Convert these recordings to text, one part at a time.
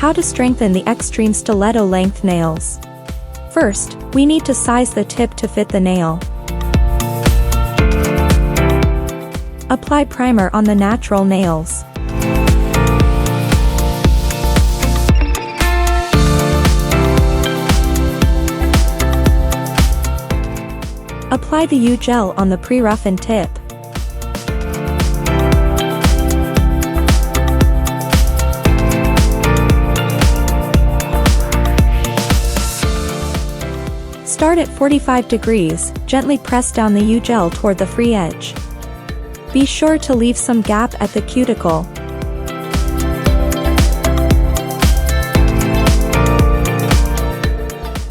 How to strengthen the X-treme Stiletto length nails. First, we need to size the tip to fit the nail. Apply primer on the natural nails. Apply the U-gel on the pre-roughened tip. Start at 45 degrees, gently press down the U-gel toward the free edge. Be sure to leave some gap at the cuticle.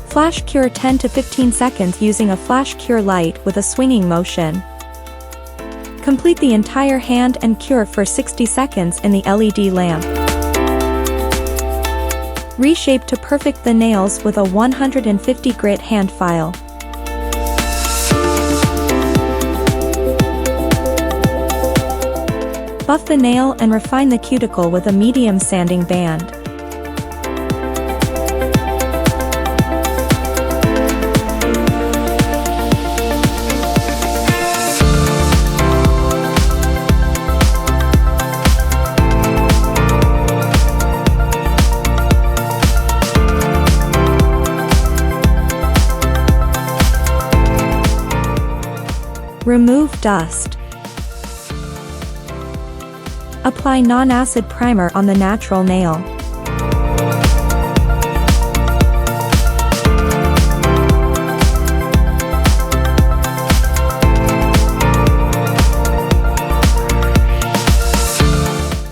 Flash cure 10 to 15 seconds using a flash cure light with a swinging motion. Complete the entire hand and cure for 60 seconds in the LED lamp. Reshape to perfect the nails with a 150 grit hand file. Buff the nail and refine the cuticle with a medium sanding band. Remove dust. Apply non-acid primer on the natural nail.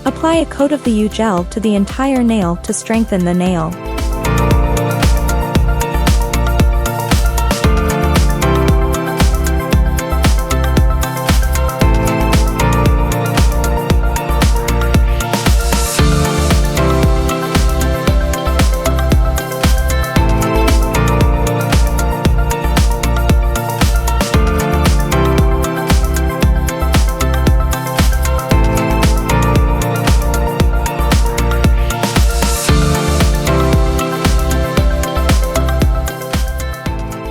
Apply a coat of the U-gel to the entire nail to strengthen the nail.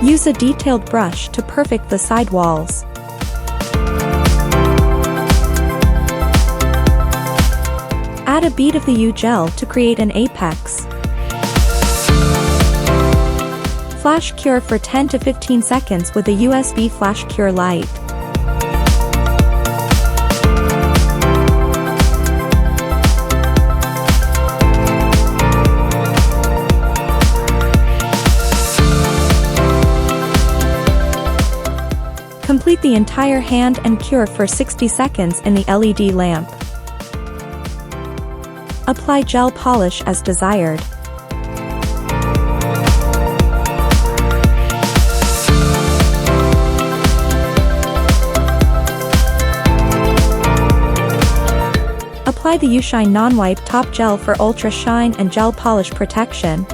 Use a detailed brush to perfect the side walls. Add a bead of the U-gel to create an apex. Flash cure for 10 to 15 seconds with a USB flash cure light. Complete the entire hand and cure for 60 seconds in the LED lamp. Apply gel polish as desired. Apply the U-Shine Non-Wipe Top Gel for Ultra Shine and Gel Polish Protection.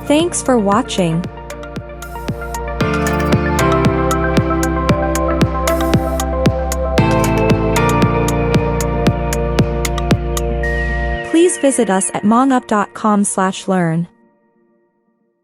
Thanks for watching. Please visit us at mongup.com/learn.